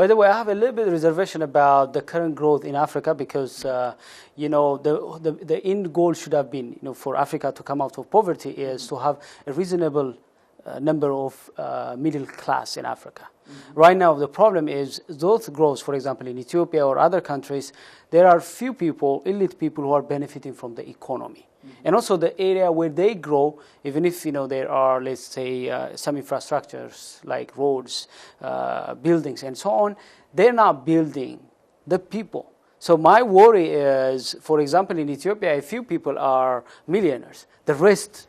By the way, I have a little bit of reservation about the current growth in Africa because, the end goal should have been, for Africa to come out of poverty is to have a reasonable number of middle class in Africa. Right now, the problem is those growths, for example, in Ethiopia or other countries, there are few people, elite people, who are benefiting from the economy. And also the area where they grow, even if, there are, let's say, some infrastructures like roads, buildings, and so on, they're not building the people. So my worry is, for example, in Ethiopia, a few people are millionaires. The rest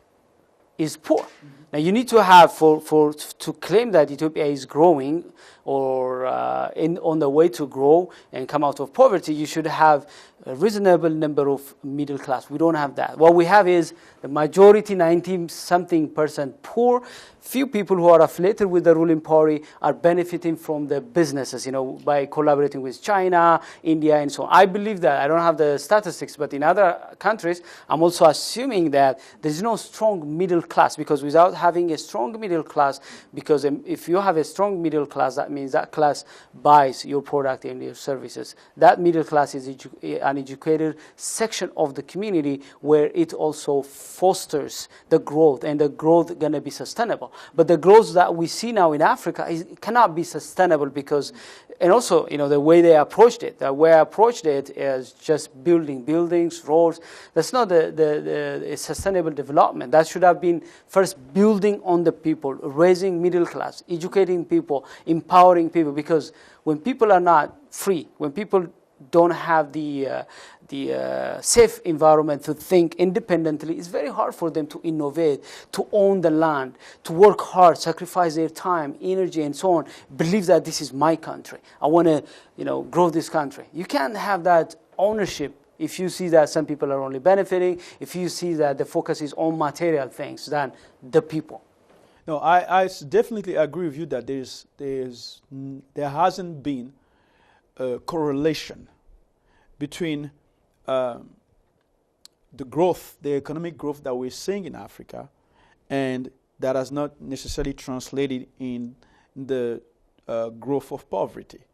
is poor. Now you need to have to claim that Ethiopia is growing or on the way to grow and come out of poverty, you should have a reasonable number of middle class. We don't have that. What we have is the majority, 90-something% poor. Few people who are affiliated with the ruling party are benefiting from the businesses, by collaborating with China, India, and so on. I believe that. I don't have the statistics, but in other countries, I'm also assuming that there's no strong middle class, because without having a strong middle class, because if you have a strong middle class, that means that class buys your product and your services. That middle class is an educated section of the community where it also fosters the growth, and the growth going to be sustainable. But the growth that we see now in Africa cannot be sustainable because, and also, the way they approached it. The way I approached it is just building buildings, roads. That's not the sustainable development. That should have been first building on the people, raising middle class, educating people, empowering people. Because when people are not free, when people don't have the safe environment to think independently, it's very hard for them to innovate, to own the land, to work hard, sacrifice their time, energy, and so on, believe that this is my country. I want to, grow this country. You can't have that ownership if you see that some people are only benefiting, if you see that the focus is on material things than the people. No, I definitely agree with you that there hasn't been a correlation between the growth, the economic growth that we're seeing in Africa, and that has not necessarily translated in the growth of poverty.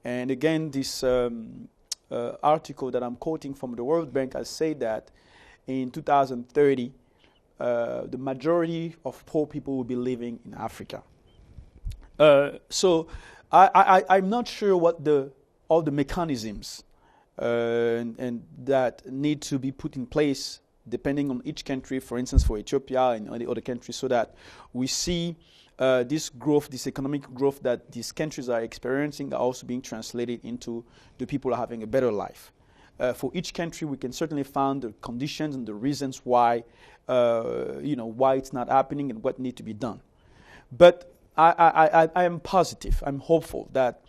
And again, this article that I'm quoting from the World Bank has said that in 2030, the majority of poor people will be living in Africa. So I'm not sure what all the mechanisms and that need to be put in place depending on each country, for instance, for Ethiopia and the other countries, so that we see this growth, this economic growth that these countries are experiencing are also being translated into the people are having a better life. For each country, we can certainly find the conditions and the reasons why, why it's not happening and what needs to be done. But I am positive, I'm hopeful that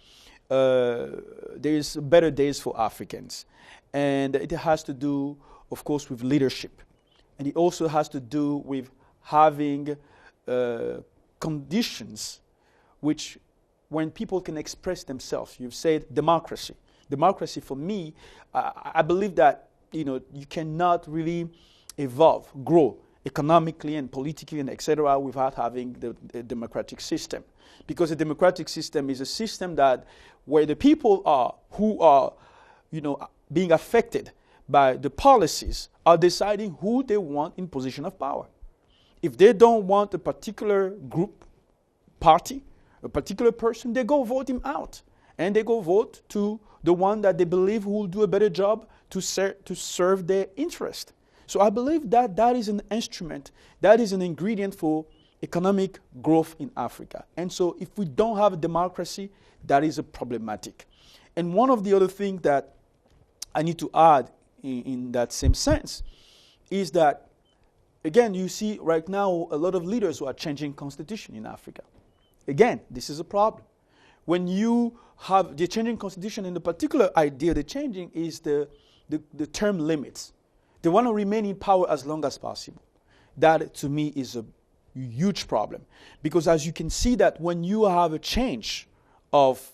there is better days for Africans. And it has to do, of course, with leadership. And it also has to do with having conditions which, when people can express themselves, you've said democracy. Democracy, for me, I believe that, you cannot really evolve, grow economically and politically and etc. without having the democratic system. Because a democratic system is a system that where the people who are, being affected by the policies are deciding who they want in position of power. If they don't want a particular group, party, a particular person, they go vote him out. And they go vote to the one that they believe will do a better job to serve their interest. So I believe that that is an instrument, that is an ingredient for economic growth in Africa. And so if we don't have a democracy, that is a problematic. And one of the other things that I need to add in that same sense is that, again, you see right now a lot of leaders who are changing constitution in Africa. Again, this is a problem. When you have the changing constitution, and the particular idea they're changing is the term limits. They want to remain in power as long as possible. That, to me, is a huge problem. Because as you can see that when you have a change of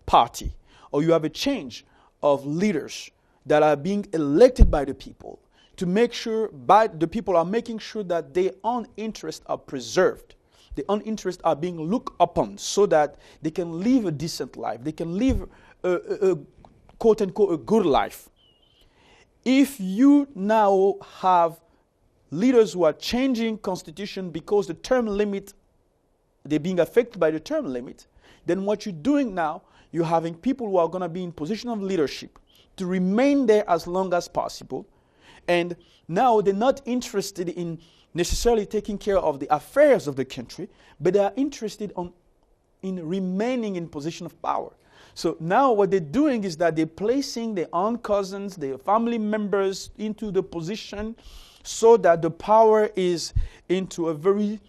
party, or you have a change of leaders that are being elected by the people, to make sure the people are making sure that their own interests are preserved. the uninterested are being looked upon so that they can live a decent life. They can live a quote unquote a good life. If you now have leaders who are changing constitution because the term limit, they're being affected by the term limit, then what you're doing now, you're having people who are going to be in position of leadership to remain there as long as possible. And now they're not interested in necessarily taking care of the affairs of the country, but they are interested in remaining in position of power. So now what they're doing is that they're placing their own cousins, their family members into the position so that the power is into a very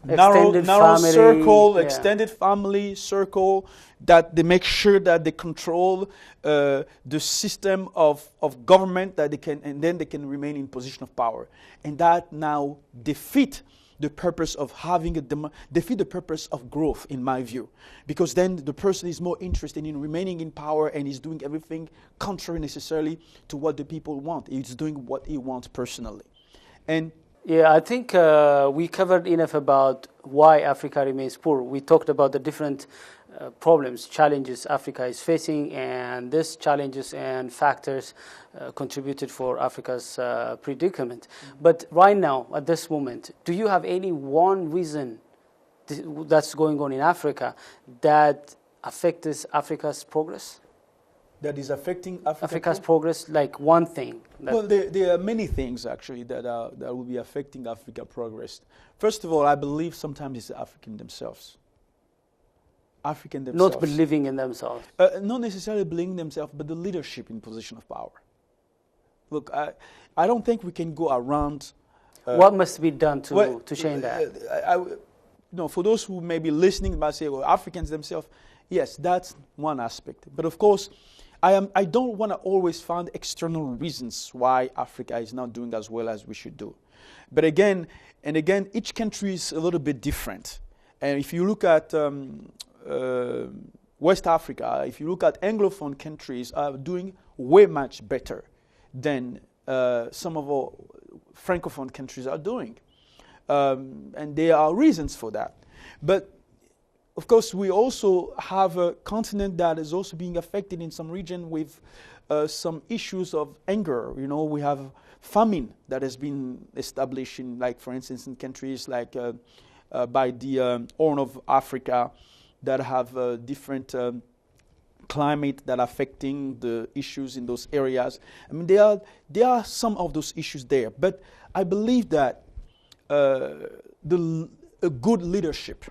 narrow family, circle, extended family circle, that they make sure that they control the system of government, that they can, and then they can remain in position of power. And that now defeat the purpose of having defeat the purpose of growth, in my view. Because then the person is more interested in remaining in power and is doing everything contrary necessarily to what the people want. He's doing what he wants personally. And yeah, I think we covered enough about why Africa remains poor. We talked about the different problems, challenges Africa is facing, and these challenges and factors contributed for Africa's predicament. But right now, at this moment, do you have any one reason that's going on in Africa that affects Africa's progress? That is affecting Africa's progress, like one thing? Well, there are many things actually that will be affecting Africa's progress. First of all, I believe sometimes it's the African themselves. Not believing in themselves. Not necessarily believing in themselves, but the leadership in position of power. Look, I don't think we can go around. What must be done to change that? For those who may be listening, might say, well, Africans themselves, yes, that's one aspect. But of course, I don't want to always find external reasons why Africa is not doing as well as we should do. But again, each country is a little bit different. And if you look at West Africa, if you look at Anglophone countries, are doing way much better than some of our Francophone countries are doing. And there are reasons for that. But of course, we also have a continent that is also being affected in some region with some issues of anger. You know, we have famine that has been established in, like, for instance, in countries like by the Horn of Africa that have different climate that are affecting the issues in those areas. I mean, there are some of those issues there, but I believe that a good leadership,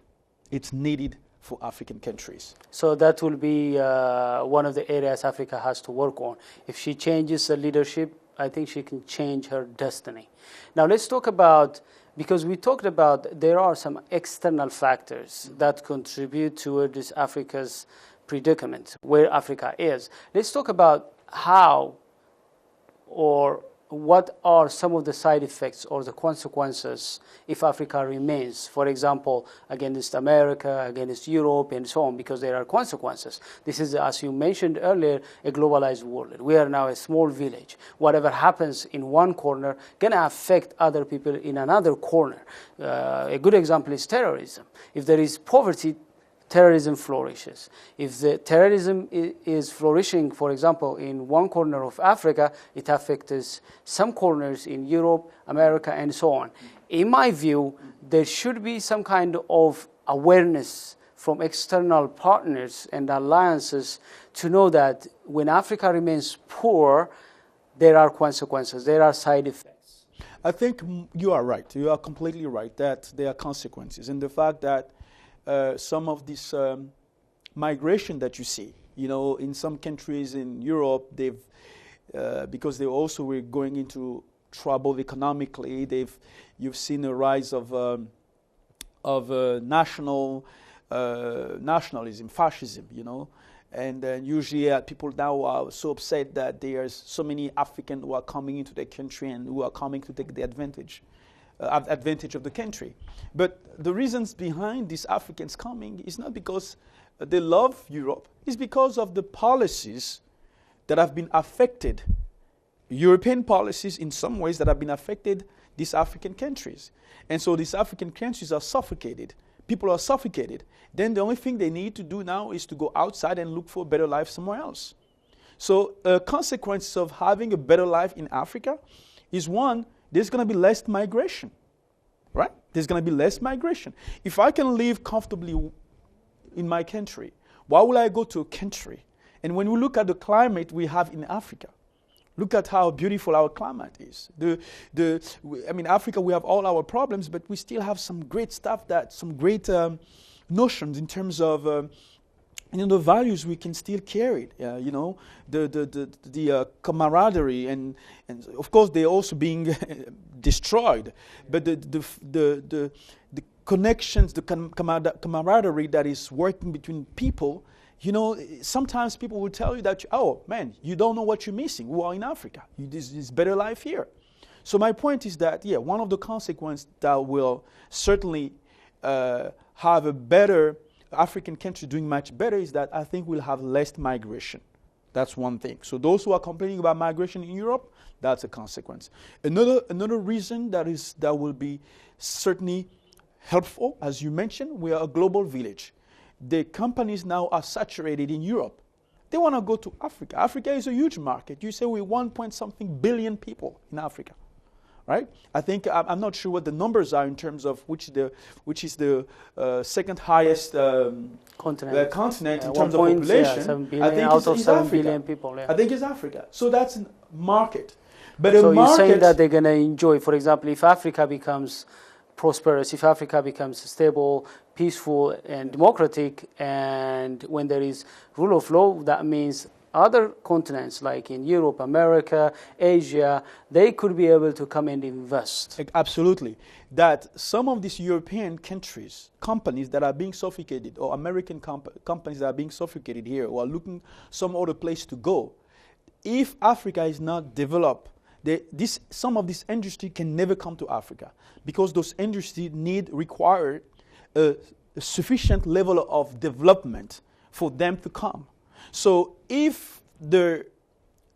it's needed for African countries. So that will be one of the areas Africa has to work on. If she changes the leadership, I think she can change her destiny. Now let's talk about, because we talked about there are some external factors that contribute towards Africa's predicament, where Africa is. Let's talk about how or what are some of the side effects or the consequences if Africa remains, for example, against America, against Europe, and so on, because there are consequences. This is, as you mentioned earlier, a globalized world. We are now a small village. Whatever happens in one corner can affect other people in another corner. A good example is terrorism. If there is poverty, terrorism flourishes. If the terrorism is flourishing, for example, in one corner of Africa, it affects some corners in Europe, America, and so on. In my view, there should be some kind of awareness from external partners and alliances to know that when Africa remains poor, there are consequences, there are side effects. I think you are right. You are completely right that there are consequences. And the fact that some of this migration that you see, you know, in some countries in Europe, they've because they also were going into trouble economically. You've seen a rise of nationalism, fascism, you know, and usually people now are so upset that there's so many Africans who are coming into their country and who are coming to take the advantage of the country. But the reasons behind these Africans coming is not because they love Europe, it's because of the policies that have been affected, European policies in some ways that have been affected these African countries. And so these African countries are suffocated. People are suffocated. Then the only thing they need to do now is to go outside and look for a better life somewhere else. So a consequence of having a better life in Africa is, one, there's going to be less migration, right? There's going to be less migration. If I can live comfortably in my country, why would I go to a country? And when we look at the climate we have in Africa, look at how beautiful our climate is. Africa, we have all our problems, but we still have some great stuff, some great notions in terms of the values we can still carry. The camaraderie, and of course they're also being destroyed. But the connections, the camaraderie that is working between people. Sometimes people will tell you that, oh man, you don't know what you're missing. We are in Africa. This is better life here. So my point is that, one of the consequences that will certainly have a better African country doing much better is that I think we'll have less migration. That's one thing. So those who are complaining about migration in Europe, that's a consequence. Another reason that will be certainly helpful, as you mentioned, we are a global village. The companies now are saturated in Europe. They want to go to Africa. Africa is a huge market. You say we're 1-something billion people in Africa, right? I think I'm not sure what the numbers are in terms of which is the second highest continent in terms of population. 7 billion I think out of 7 Africa. billion people. Yeah. I think it's Africa. So that's a market. But so you're saying that they're going to enjoy, for example, if Africa becomes prosperous, if Africa becomes stable, peaceful and democratic, and when there is rule of law, that means other continents like in Europe, America, Asia, they could be able to come and invest. Absolutely. That some of these European companies that are being suffocated, or American companies that are being suffocated here, or are looking some other place to go, if Africa is not developed, some of this industry can never come to Africa, because those industries require a sufficient level of development for them to come. So if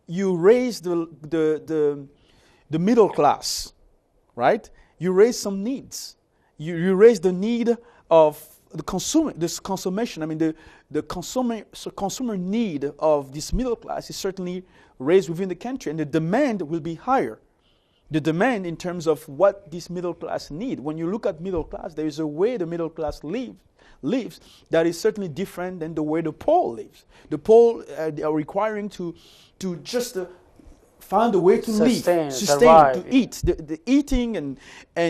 you raise the middle class, right? You raise some needs. You raise the need of the consumer. This consummation. I mean, the consumer need of this middle class is certainly raised within the country, and the demand will be higher. The demand in terms of what this middle class need. When you look at middle class, there is a way the middle class lives that is certainly different than the way the poor lives. The poor are requiring to just find a way to sustain, to eat. The eating and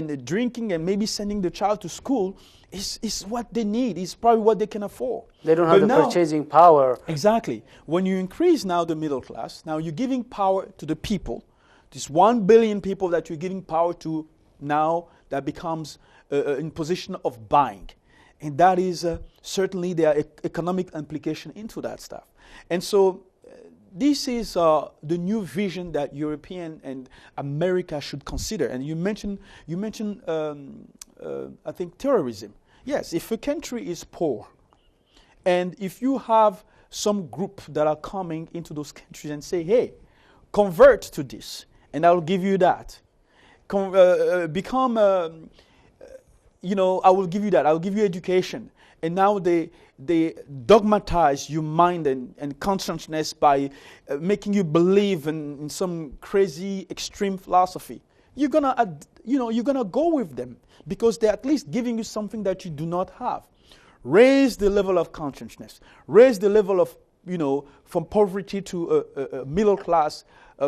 the drinking and maybe sending the child to school is what they need. It's probably what they can afford. They don't have the purchasing power. Exactly. When you increase now the middle class, now you're giving power to the people. This 1 billion people that you're giving power to now, that becomes in position of buying. And that is certainly there are economic implication into that stuff. And so this is the new vision that European and America should consider. And you mentioned I think terrorism. Yes, if a country is poor, and if you have some group that are coming into those countries and say, hey, convert to this, and I'll give you that. I will give you that. I'll give you education. And now they dogmatize your mind and consciousness by making you believe in some crazy extreme philosophy. You're gonna go with them because they're at least giving you something that you do not have. Raise the level of consciousness. Raise the level of from poverty to a middle class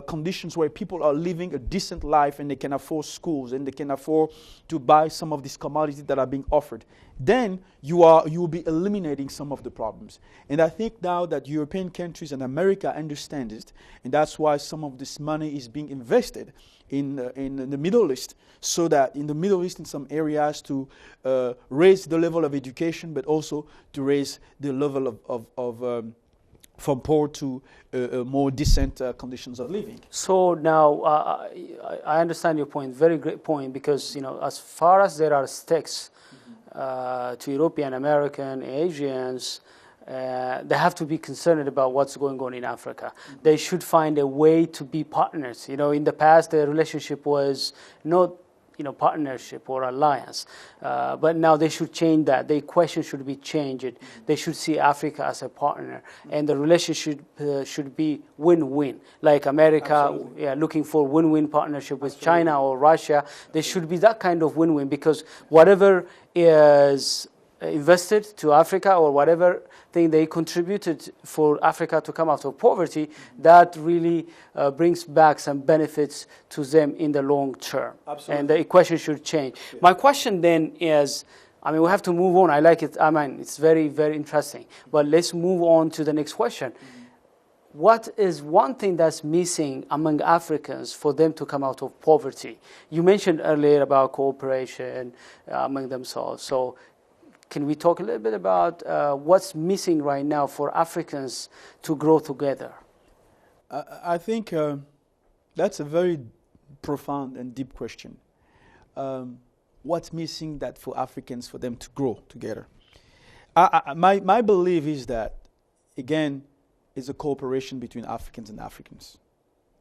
conditions where people are living a decent life and they can afford schools and they can afford to buy some of these commodities that are being offered. Then you will be eliminating some of the problems. And I think now that European countries and America understand it, and that's why some of this money is being invested in the Middle East, so that in the Middle East in some areas to raise the level of education, but also to raise the level of from poor to more decent conditions of living. So now I understand your point, very great point, because as far as there are stakes to European, American, Asians, they have to be concerned about what's going on in Africa. Mm-hmm. They should find a way to be partners. In the past the relationship was not partnership or alliance. But now they should change that. The equation should be changed. They should see Africa as a partner, and the relationship should be win-win. Like America, looking for win-win partnership with China or Russia. There should be that kind of win-win, because whatever is invested to Africa, or whatever thing they contributed for Africa to come out of poverty, that really brings back some benefits to them in the long term. Absolutely. And the equation should change. Yeah. My question then is, we have to move on. I like it. It's very, very interesting. But let's move on to the next question. What is one thing that's missing among Africans for them to come out of poverty? You mentioned earlier about cooperation among themselves. So can we talk a little bit about what's missing right now for Africans to grow together? I think that's a very profound and deep question. What's missing that for Africans, for them to grow together? My belief is that, again, is a cooperation between Africans and Africans.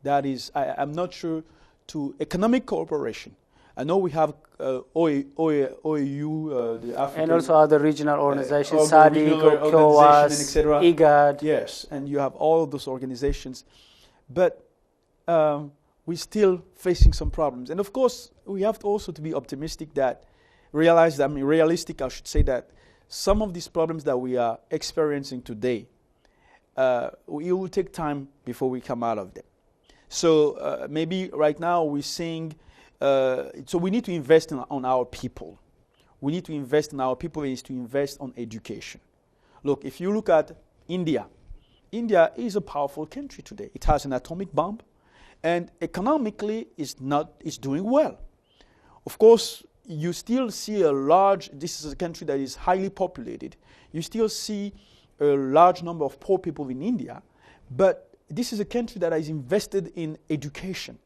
That is, I'm not sure to economic cooperation. I know we have OAU, the African... And also other regional organizations, SADC, ECOWAS, IGAD. Yes, and you have all of those organizations. But we're still facing some problems. And of course, we have to also to be optimistic realistic, I should say, that some of these problems that we are experiencing today, it will take time before we come out of them. So maybe right now we're seeing... so we need to invest on our people. We need to invest in our people, is to invest on education. Look, if you look at India, India is a powerful country today. It has an atomic bomb, and economically is doing well. Of course, you still see this is a country that is highly populated. You still see a large number of poor people in India, but this is a country that is invested in education.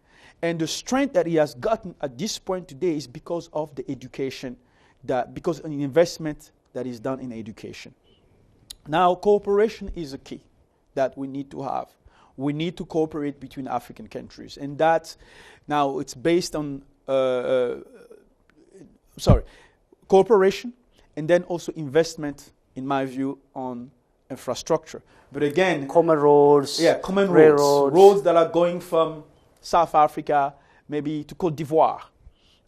And the strength that he has gotten at this point today is because of the education, because of the investment that is done in education. Now, cooperation is a key that we need to have. We need to cooperate between African countries. And now it's based on, cooperation, and then also investment, in my view, on infrastructure. But again... Common roads. Yeah, common railroads. Roads that are going from South Africa, maybe to Côte d'Ivoire,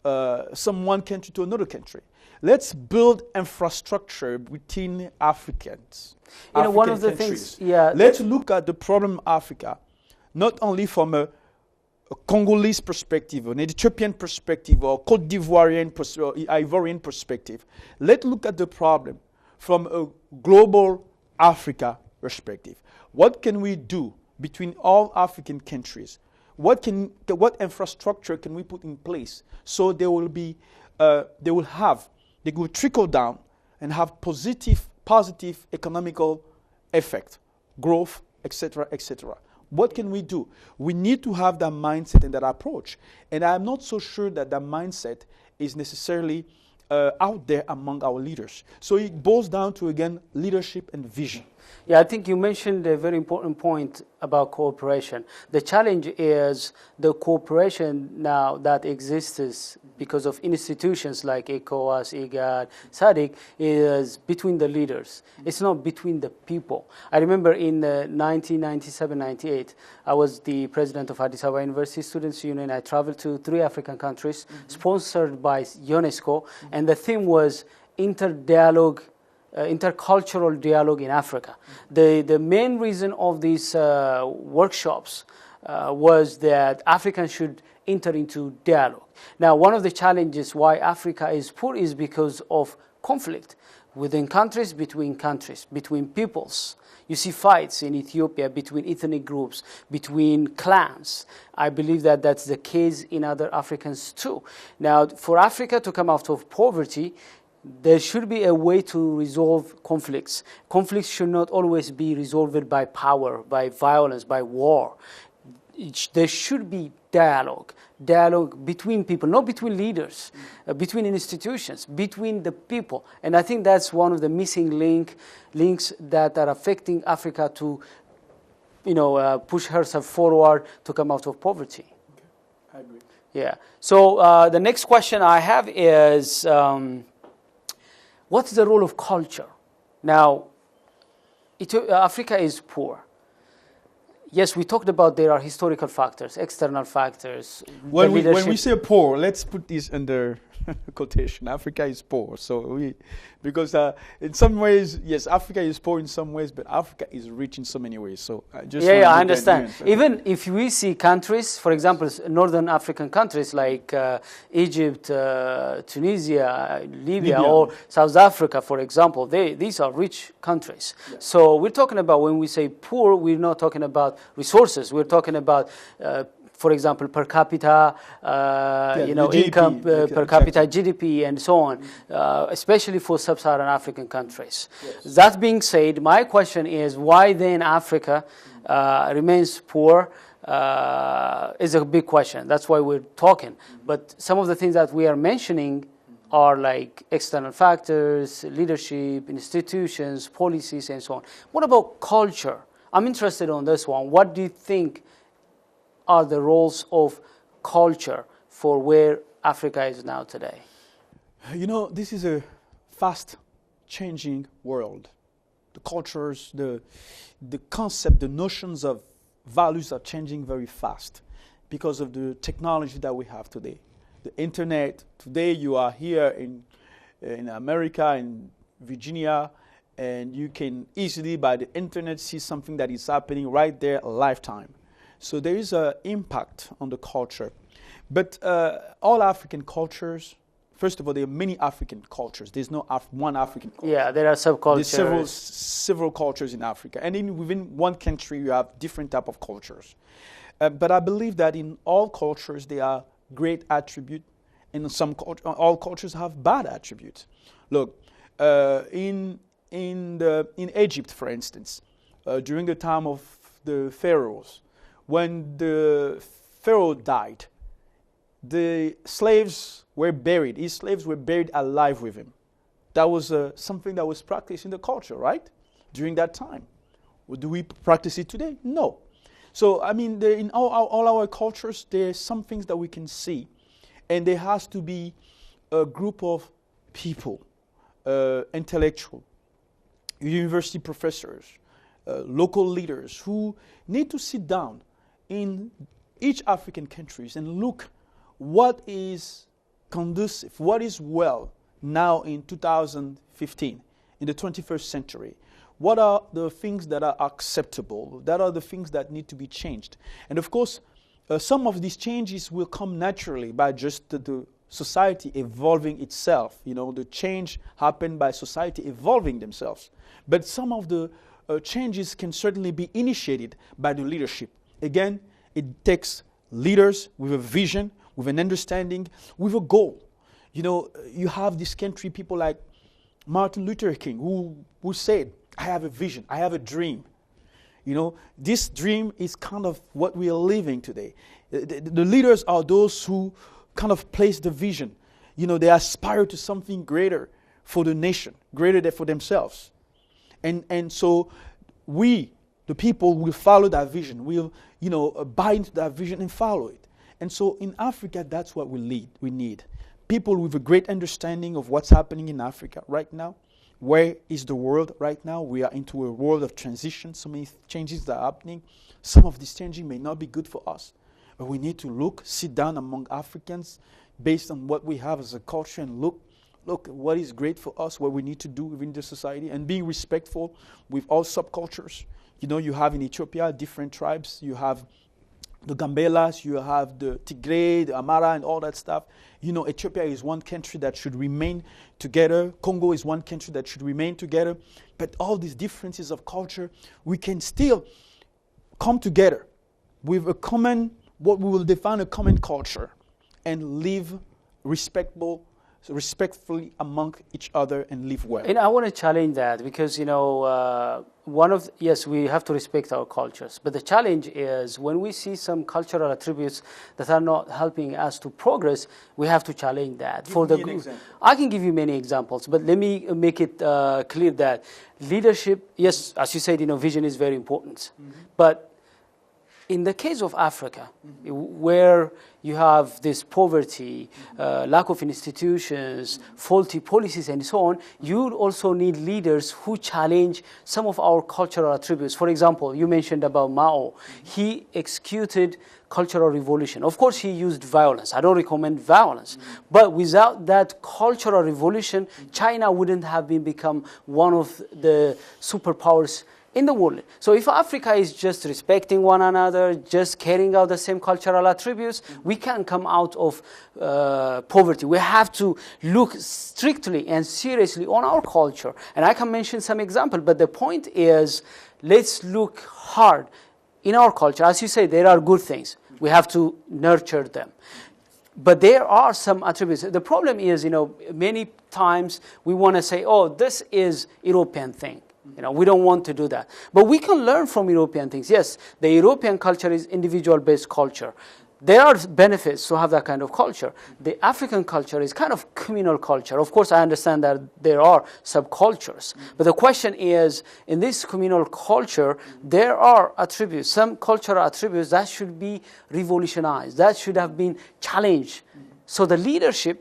one country to another country. Let's build infrastructure between Africans. One of the countries. things, yeah. Let's look at the problem of Africa, not only from a Congolese perspective, an Ethiopian perspective, or Côte d'Ivoirian, Ivorian perspective. Let's look at the problem from a global Africa perspective. What can we do between all African countries? What infrastructure can we put in place so they will trickle down and have positive economical effect, growth, etc., etc. What can we do? We need to have that mindset and that approach. And I'm not so sure that mindset is necessarily out there among our leaders. So it boils down to, again, leadership and vision. Yeah, I think you mentioned a very important point about cooperation. The challenge is the cooperation now that exists because of institutions like ECOWAS, IGAD, SADC, is between the leaders. It's not between the people. I remember in 1997-98, I was the president of Addis Ababa University Students' Union. I traveled to 3 African countries, sponsored by UNESCO, and the theme was intercultural dialogue in Africa. The main reason of these workshops was that Africans should enter into dialogue. Now, one of the challenges why Africa is poor is because of conflict within countries, between peoples. You see fights in Ethiopia between ethnic groups, between clans. I believe that that's the case in other Africans too. Now, for Africa to come out of poverty, there should be a way to resolve conflicts. Conflicts should not always be resolved by power, by violence, by war. There should be dialogue between people, not between leaders, between institutions, between the people. And I think that's one of the missing links that are affecting Africa to, push herself forward to come out of poverty. Okay. I agree. Yeah. So the next question I have is, what's the role of culture? Now, Africa is poor. Yes, we talked about there are historical factors, external factors. When we say poor, let's put this under quotation. Africa is poor. Because in some ways, yes, Africa is poor in some ways, but Africa is rich in so many ways. So I understand. Even if we see countries, for example, northern African countries like Egypt, Tunisia, Libya, or South Africa, for example, these are rich countries. Yeah. So we're talking about, when we say poor, we're not talking about resources. We're talking about for example, per capita, GDP, income per capita, GDP, and so on, especially for sub-Saharan African countries. Yes. That being said, my question is, why then Africa remains poor is a big question. That's why we're talking. But some of the things that we are mentioning are like external factors, leadership, institutions, policies, and so on. What about culture? I'm interested on this one. What do you think are the roles of culture for where Africa is now today? You know, this is a fast-changing world. The cultures, the concept, the notions of values are changing very fast because of the technology that we have today. The internet, today you are here in America, in Virginia, and you can easily, by the internet, see something that is happening right there, lifetime. So there is an impact on the culture. But all African cultures, first of all, there are many African cultures. There's no one African culture. Yeah, there are subcultures. There's several cultures in Africa. And within one country, you have different type of cultures. But I believe that in all cultures, there are great attributes. And all cultures have bad attributes. Look, in Egypt, for instance, during the time of the pharaohs, when the pharaoh died, the slaves were buried. His slaves were buried alive with him. That was something that was practiced in the culture, right? During that time. Do we practice it today? No. So, I mean, in all our cultures, there are some things that we can see. And there has to be a group of people, intellectual, university professors, local leaders who need to sit down in each African countries and look what is conducive, what is well now in 2015, in the 21st century. What are the things that are acceptable? That are the things that need to be changed. And of course, some of these changes will come naturally by just the society evolving itself. You know, the change happened by society evolving themselves. But some of the changes can certainly be initiated by the leadership. Again, it takes leaders with a vision, with an understanding, with a goal. You know, you have this country, people like Martin Luther King, who said, I have a vision, I have a dream. You know, this dream is kind of what we are living today. The leaders are those who kind of place the vision. You know, they aspire to something greater for the nation, greater than for themselves. And so we, the people, will follow that vision. We'll, buy into that vision and follow it. And so in Africa, that's what we need. People with a great understanding of what's happening in Africa right now. Where is the world right now? We are into a world of transition. So many changes that are happening. Some of these changes may not be good for us. But we need to sit down among Africans based on what we have as a culture and look what is great for us, what we need to do within the society, and being respectful with all subcultures. You know, you have in Ethiopia different tribes. You have the Gambelas, you have the Tigray, the Amara, and all that stuff. You know, Ethiopia is one country that should remain together. Congo is one country that should remain together. But all these differences of culture, we can still come together with a common, what we will define a common culture, and live respectfully among each other and live well. And I want to challenge that because, yes, we have to respect our cultures. But the challenge is when we see some cultural attributes that are not helping us to progress, we have to challenge that. I can give you many examples, but let me make it clear that leadership, yes, as you said, vision is very important. Mm-hmm. But In the case of Africa, where you have this poverty, lack of institutions, faulty policies, and so on, you also need leaders who challenge some of our cultural attributes. For example, you mentioned about Mao. He executed cultural revolution. Of course, he used violence. I don't recommend violence. But without that cultural revolution, China wouldn't have become one of the superpowers in the world. So if Africa is just respecting one another, just carrying out the same cultural attributes, we can come out of poverty. We have to look strictly and seriously on our culture. And I can mention some examples, but the point is, let's look hard in our culture. As you say, there are good things. We have to nurture them. But there are some attributes. The problem is, many times we want to say, oh, this is European thing. We don't want to do that. But we can learn from European things. Yes, the European culture is individual-based culture. There are benefits to have that kind of culture. The African culture is kind of communal culture. Of course, I understand that there are subcultures. But the question is, in this communal culture, there are attributes, some cultural attributes that should be revolutionized, that should have been challenged. So the leadership,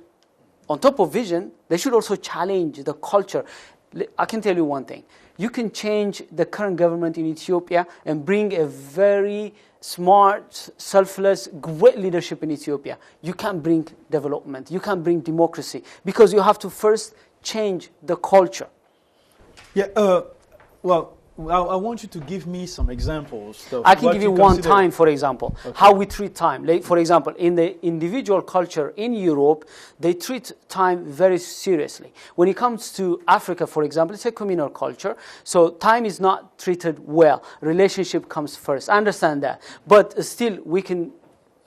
on top of vision, they should also challenge the culture. I can tell you one thing. You can change the current government in Ethiopia and bring a very smart, selfless, great leadership in Ethiopia. You can bring development. You can bring democracy because you have to first change the culture. Yeah, well, I want you to give me some examples. I can give you one time, for example, how we treat time. Like, for example, in the individual culture in Europe, they treat time very seriously. When it comes to Africa, for example, it's a communal culture, so time is not treated well. Relationship comes first. I understand that. But still, we can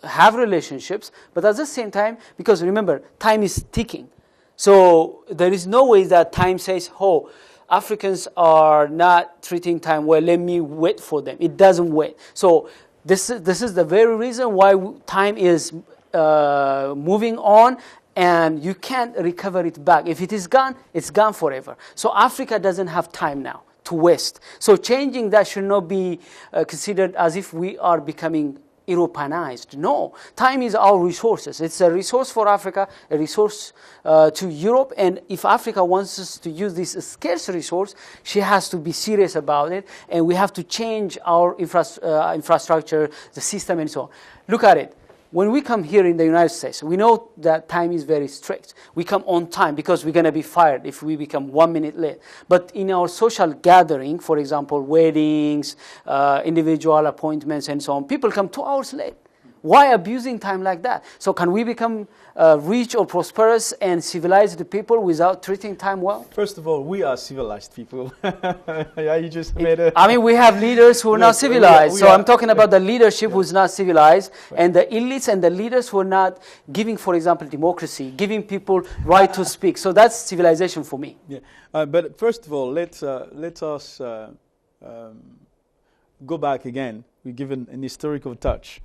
have relationships, but at the same time, because remember, time is ticking. So there is no way that time says, oh, Africans are not treating time well, let me wait for them. It doesn't wait. So this is the very reason why time is moving on, and you can't recover it back. If it is gone, it's gone forever. So Africa doesn't have time now to waste. So changing that should not be considered as if we are becoming Europeanized. No, time is our resources. It's a resource for Africa, a resource to Europe, and if Africa wants us to use this scarce resource, she has to be serious about it, and we have to change our infrastructure, the system, and so on. Look at it. When we come here in the United States, we know that time is very strict. We come on time because we're going to be fired if we become 1 minute late. But in our social gathering, for example, weddings, individual appointments, and so on, people come 2 hours late. Why abusing time like that? So can we become rich or prosperous and civilized people without treating time well? First of all, we are civilized people. Yeah, you just made a... I mean, we have leaders who are not civilized. So I'm talking about the leadership who's not civilized, and the elites and the leaders who are not giving, for example, democracy, giving people right to speak. So that's civilization for me. Yeah, but first of all, let us go back again. We're given an historical touch.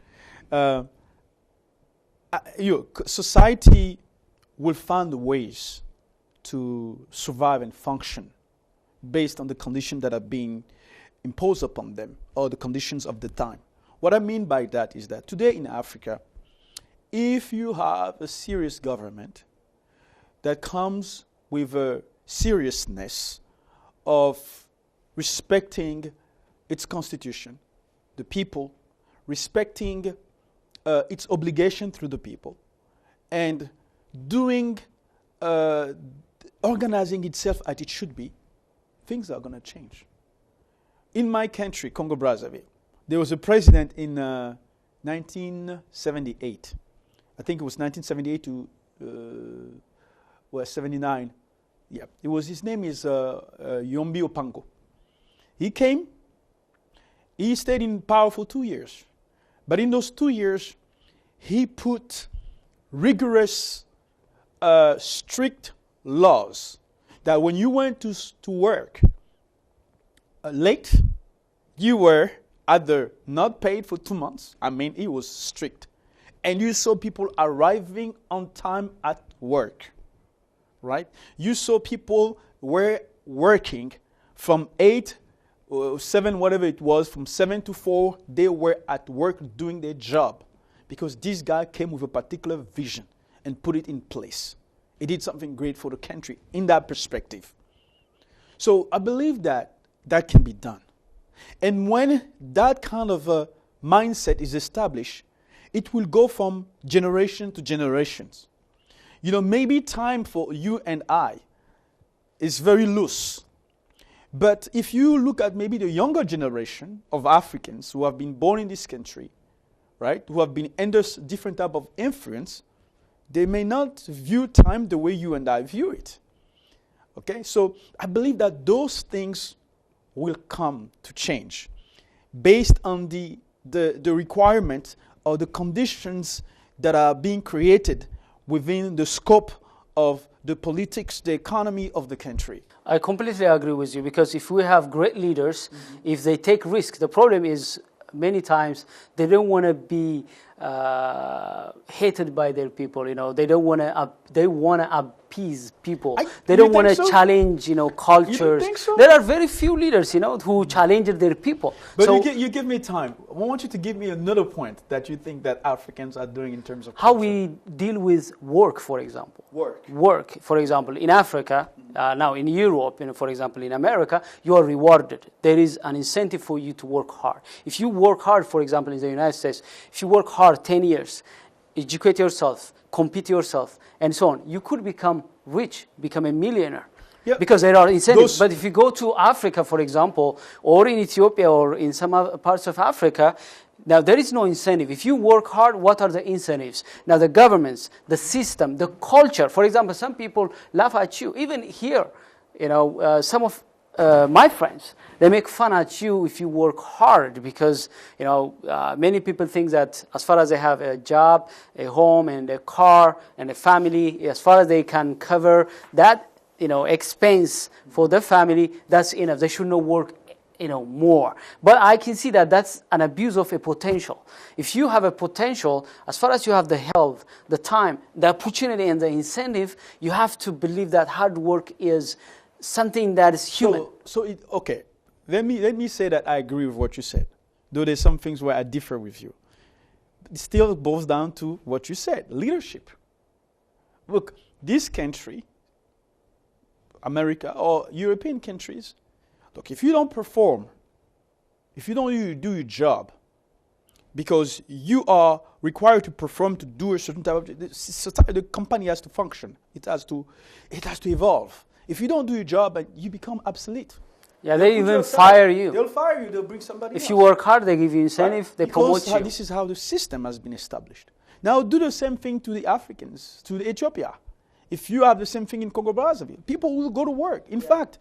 Society will find ways to survive and function based on the conditions that are being imposed upon them or the conditions of the time. What I mean by that is that today in Africa, if you have a serious government that comes with a seriousness of respecting its constitution, the people, respecting its obligation through the people, and doing, organizing itself as it should be, things are going to change. In my country, Congo-Brazzaville, there was a president in 1978. I think it was 1978 to 79. Yeah, his name is Yombi Opango. He came. He stayed in power for 2 years. But in those 2 years, he put rigorous, strict laws that when you went to work late, you were either not paid for 2 months. I mean, it was strict. And you saw people arriving on time at work, right? You saw people were working from 8 7, whatever it was, from 7 to 4, they were at work doing their job because this guy came with a particular vision and put it in place. He did something great for the country in that perspective. So I believe that that can be done. And when that kind of a mindset is established, it will go from generation to generations. You know, maybe time for you and I is very loose. But if you look at maybe the younger generation of Africans who have been born in this country, right, who have been under different type of influence, they may not view time the way you and I view it. Okay, so I believe that those things will come to change based on the requirement or the conditions that are being created within the scope of the politics, the economy of the country. I completely agree with you, because if we have great leaders, if they take risk, the problem is many times they don't want to be hated by their people. You know, they don't want to. They want to appease people. They don't want to challenge. You know, cultures. You don't think so? There are very few leaders, you know, who challenge their people. But so you give me time. I want you to give me another point that you think that Africans are doing in terms of culture. How we deal with work, for example. Work, for example, in Africa. Now in Europe, you know, for example, in America, you are rewarded. There is an incentive for you to work hard. If you work hard, for example, in the United States, if you work hard 10 years, educate yourself, compete yourself, and so on, you could become rich, become a millionaire. Yep. Because there are incentives. But if you go to Africa, for example, or in Ethiopia or in some other parts of Africa, now, there is no incentive. If you work hard, what are the incentives? Now, the governments, the system, the culture. For example, some people laugh at you. Even here, you know, some of my friends, they make fun at you if you work hard because, you know, many people think that as far as they have a job, a home, and a car, and a family, as far as they can cover that, you know, expense for the family, that's enough. They should not work, you know, more. But I can see that that's an abuse of a potential. If you have a potential, as far as you have the health, the time, the opportunity, and the incentive, you have to believe that hard work is something that is human. Okay. Let me say that I agree with what you said, though there's some things where I differ with you. It still boils down to what you said, leadership. Look, this country, America or European countries, look, if you don't perform, if you don't do your job, because you are required to perform to do a certain type of, the company has to function. It has to evolve. If you don't do your job, you become obsolete. Yeah, they even fire you. They'll fire you. They'll bring somebody else. If you work hard, they give you incentive. Right? They promote you. This is how the system has been established. Now do the same thing to the Africans, to the Ethiopia. If you have the same thing in Congo-Brazzaville, people will go to work. In fact,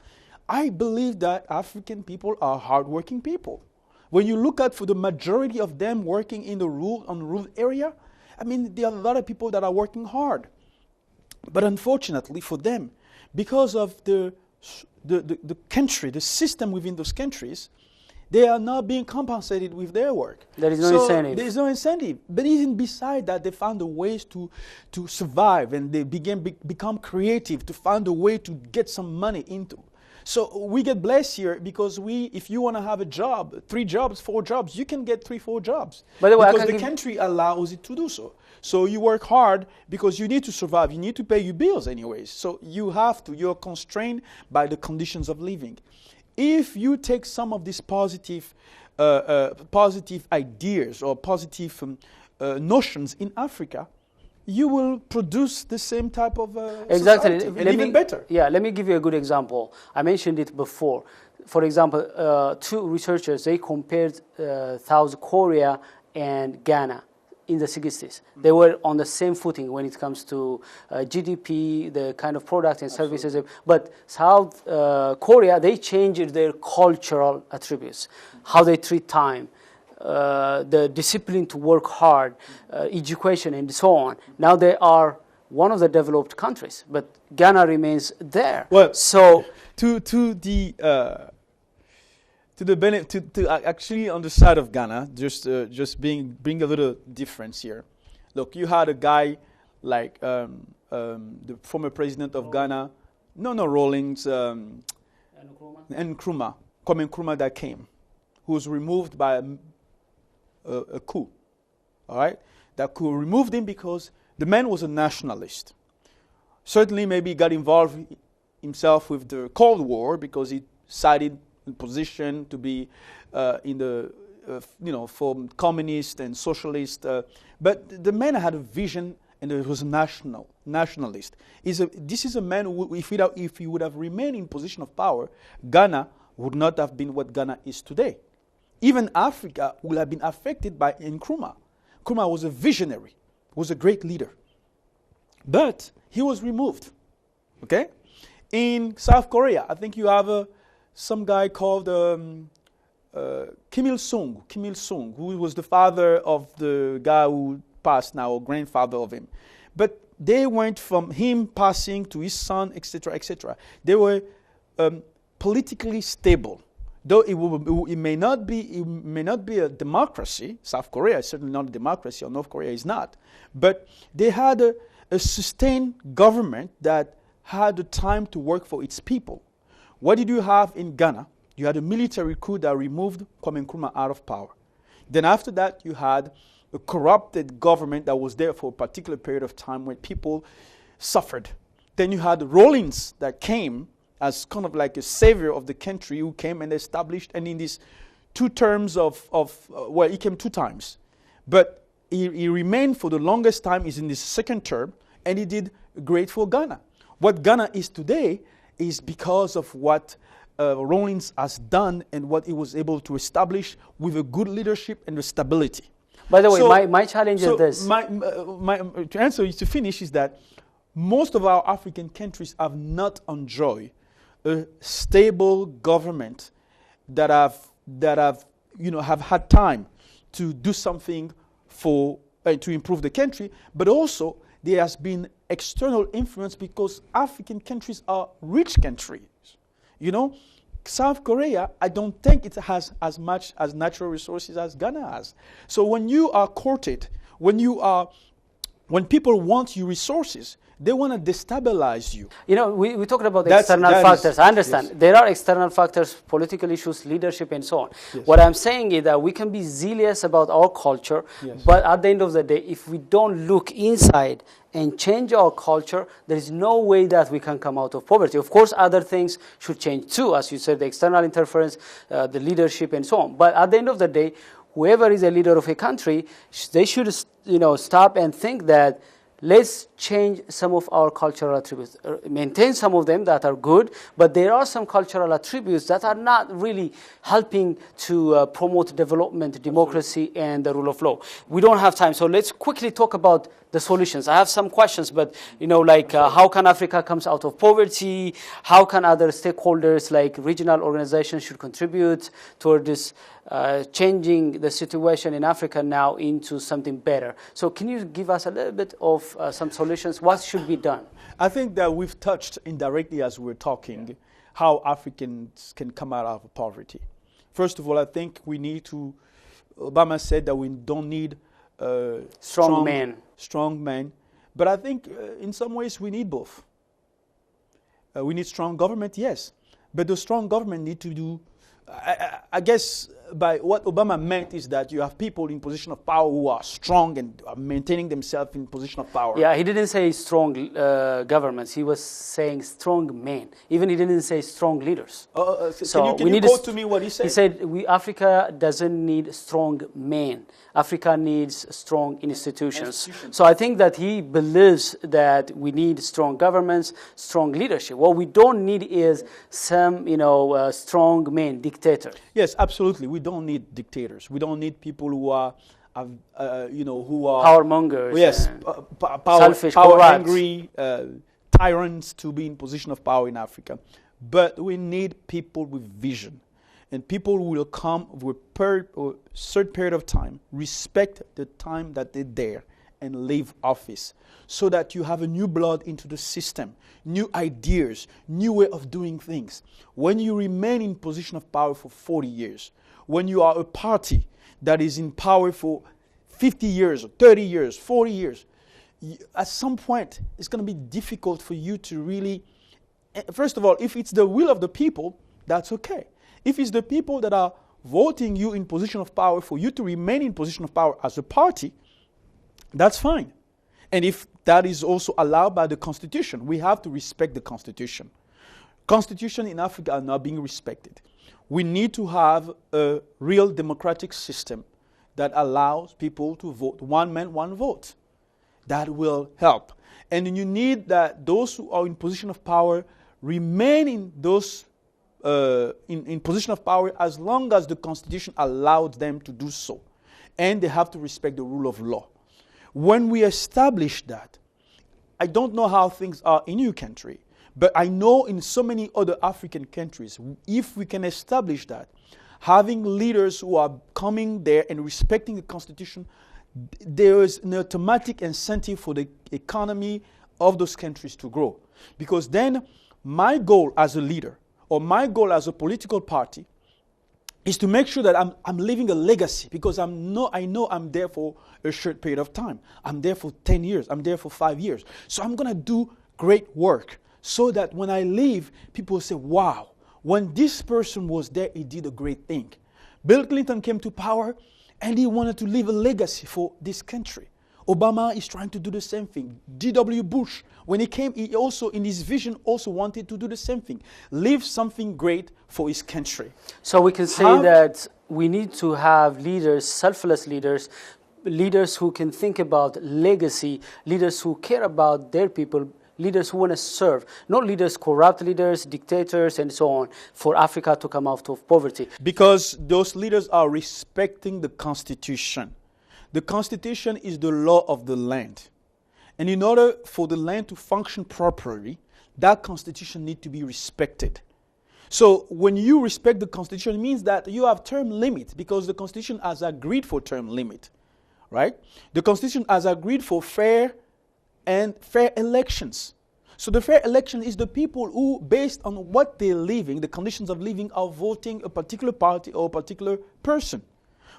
I believe that African people are hardworking people. When you look at for the majority of them working in the rural area, I mean, there are a lot of people that are working hard. But unfortunately for them, because of the country, the system within those countries, they are not being compensated with their work. There is no incentive. There is no incentive. But even beside that, they found the ways to survive, and they become creative to find a way to get some money into. So we get blessed here because if you want to have a job, 3 jobs, 4 jobs, you can get 3, 4 jobs. By the way, because the country allows it to do so. So you work hard because you need to survive. You need to pay your bills anyways. So you're constrained by the conditions of living. If you take some of these positive ideas or positive notions in Africa, you will produce the same type of exactly, society, and even better. Yeah, let me give you a good example. I mentioned it before. For example, 2 researchers, they compared South Korea and Ghana in the 60s. They were on the same footing when it comes to GDP, the kind of products and services. But South Korea, they changed their cultural attributes, how they treat time, the discipline to work hard, education, and so on. Now they are one of the developed countries, but Ghana remains there. Well, so actually on the side of Ghana, just bring a little difference here. Look, you had a guy like the former president of Ghana, Rawlings, Nkrumah. Kwame Nkrumah that came, who was removed by a coup. All right? That coup removed him because the man was a nationalist. Certainly, maybe he got involved himself with the Cold War because he sided in position to be in the, for communist and socialist. But the man had a vision, and he was nationalist. This is a man who, if he would have remained in position of power, Ghana would not have been what Ghana is today. Even Africa would have been affected by Nkrumah. Nkrumah was a visionary, was a great leader. But he was removed. Okay? In South Korea, I think you have some guy called Kim Il-sung, who was the father of the guy who passed now, or grandfather of him. But they went from him passing to his son, etc., etc. They were politically stable. Though it may not be a democracy. South Korea is certainly not a democracy, or North Korea is not. But they had a sustained government that had the time to work for its people. What did you have in Ghana? You had a military coup that removed Kwame Nkrumah out of power. Then after that, you had a corrupted government that was there for a particular period of time when people suffered. Then you had Rawlings that came as kind of like a savior of the country, who came and established, and in these 2 terms he came 2 times. But he remained for the longest time. He's in his 2nd term, and he did great for Ghana. What Ghana is today is because of what Rawlings has done and what he was able to establish with a good leadership and the stability. By the way, my challenge is this. To answer you, to finish, is that most of our African countries have not enjoyed a stable government that have had time to do something for to improve the country, but also there has been external influence because African countries are rich countries. South Korea, I don't think it has as much as natural resources as Ghana has. So when you are courted, when people want your resources, they want to destabilize you. We talked about the external factors. I understand. Yes. There are external factors, political issues, leadership, and so on. Yes. What I'm saying is that we can be zealous about our culture, yes, but at the end of the day, if we don't look inside and change our culture, there is no way that we can come out of poverty. Of course, other things should change too, as you said, the external interference, the leadership, and so on. But at the end of the day, whoever is a leader of a country, they should stop and think that let's change some of our cultural attributes, maintain some of them that are good, but there are some cultural attributes that are not really helping to promote development, democracy, and the rule of law. We don't have time, so let's quickly talk about the solutions. I have some questions, but how can Africa come out of poverty? How can other stakeholders like regional organizations should contribute toward this changing the situation in Africa now into something better? So can you give us a little bit of some solutions? What should be done? I think that we've touched indirectly as we're talking how Africans can come out of poverty. First of all, I think we need to, Obama said that we don't need strong men. But I think in some ways we need both. We need strong government, yes. But the strong government need to do, I guess by what Obama meant is that you have people in position of power who are strong and are maintaining themselves in position of power. Yeah, he didn't say strong governments. He was saying strong men. Even he didn't say strong leaders. Can you quote to me what he said? He said, Africa doesn't need strong men. Africa needs strong institutions. So I think that he believes that we need strong governments, strong leadership. What we don't need is some, strong men, dictators. Yes, absolutely. We don't need dictators. We don't need people who are, who are power mongers. Yes, selfish, power hungry tyrants to be in position of power in Africa. But we need people with vision. And people will come with a certain period of time, respect the time that they're there, and leave office, so that you have a new blood into the system, new ideas, new way of doing things. When you remain in position of power for 40 years, when you are a party that is in power for 50 years, 30 years, 40 years, at some point it's going to be difficult for you to really, first of all, if it's the will of the people, that's okay. If it's the people that are voting you in position of power for you to remain in position of power as a party, that's fine. And if that is also allowed by the Constitution, we have to respect the Constitution. Constitution in Africa are not being respected. We need to have a real democratic system that allows people to vote. One man, one vote. That will help. And you need that those who are in position of power remain in those in position of power as long as the Constitution allowed them to do so. And they have to respect the rule of law. When we establish that, I don't know how things are in your country, but I know in so many other African countries, if we can establish that, having leaders who are coming there and respecting the Constitution, there is an automatic incentive for the economy of those countries to grow. Because then my goal as a leader, or my goal as a political party, is to make sure that I'm leaving a legacy, because I know I'm there for a short period of time. I'm there for 10 years. I'm there for 5 years. So I'm going to do great work so that when I leave, people say, wow, when this person was there, he did a great thing. Bill Clinton came to power and he wanted to leave a legacy for this country. Obama is trying to do the same thing. G.W. Bush, when he came, he also, in his vision, also wanted to do the same thing. Leave something great for his country. So we can say that we need to have leaders, selfless leaders, leaders who can think about legacy, leaders who care about their people, leaders who want to serve, not leaders, corrupt leaders, dictators, and so on, for Africa to come out of poverty. Because those leaders are respecting the Constitution. The Constitution is the law of the land. And in order for the land to function properly, that Constitution needs to be respected. So when you respect the Constitution, it means that you have term limits, because the Constitution has agreed for term limit, right? The Constitution has agreed for fair elections. So the fair election is the people who, based on what they're living, the conditions of living, are voting a particular party or a particular person.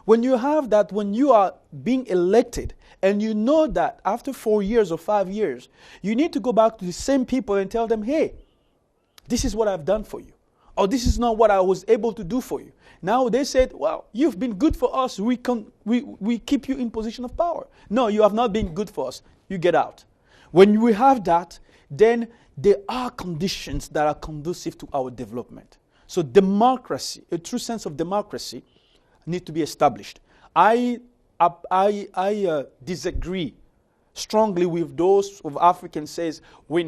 When you have that, when you are being elected, and you know that after 4 years or 5 years, you need to go back to the same people and tell them, hey, this is what I've done for you. Or this is not what I was able to do for you. Now they said, well, you've been good for us. We keep you in position of power. No, you have not been good for us. You get out. When we have that, then there are conditions that are conducive to our development. So democracy, a true sense of democracy, need to be established. I disagree strongly with those of Africans says we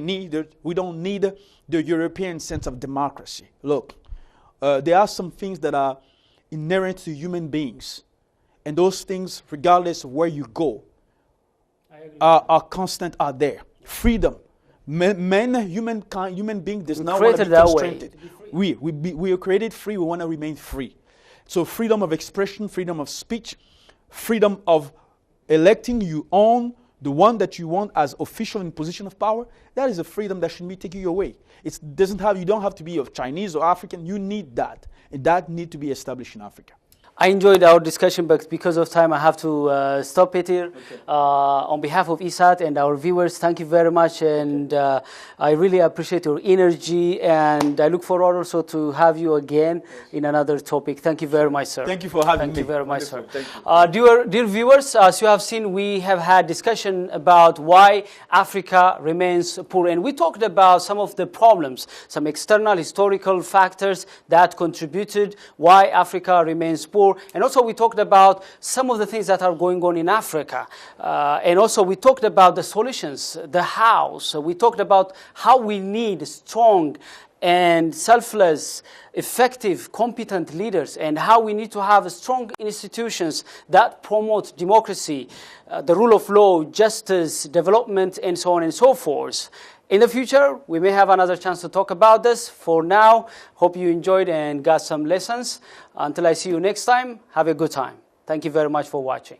don't need the European sense of democracy. Look, there are some things that are inherent to human beings, and those things, regardless of where you go, are constant, are there. Freedom. Human being does not want to be constrained. We are created free. We want to remain free. So freedom of expression, freedom of speech, freedom of electing you on the one that you want as official in position of power, that is a freedom that shouldn't be taken away. You don't have to be of Chinese or African. You need that. And that needs to be established in Africa. I enjoyed our discussion, but because of time, I have to stop it here. Okay. On behalf of ISAT and our viewers, thank you very much, and I really appreciate your energy, and I look forward also to have you again in another topic. Thank you very much, sir. Thank you for having me. Thank you very much, sir. Dear viewers, as you have seen, we have had discussion about why Africa remains poor, and we talked about some of the problems, some external historical factors that contributed why Africa remains poor. And also we talked about some of the things that are going on in Africa. And also we talked about the solutions, the how. So we talked about how we need strong and selfless, effective, competent leaders, and how we need to have strong institutions that promote democracy, the rule of law, justice, development, and so on and so forth. In the future, we may have another chance to talk about this. For now, hope you enjoyed and got some lessons. Until I see you next time, have a good time. Thank you very much for watching.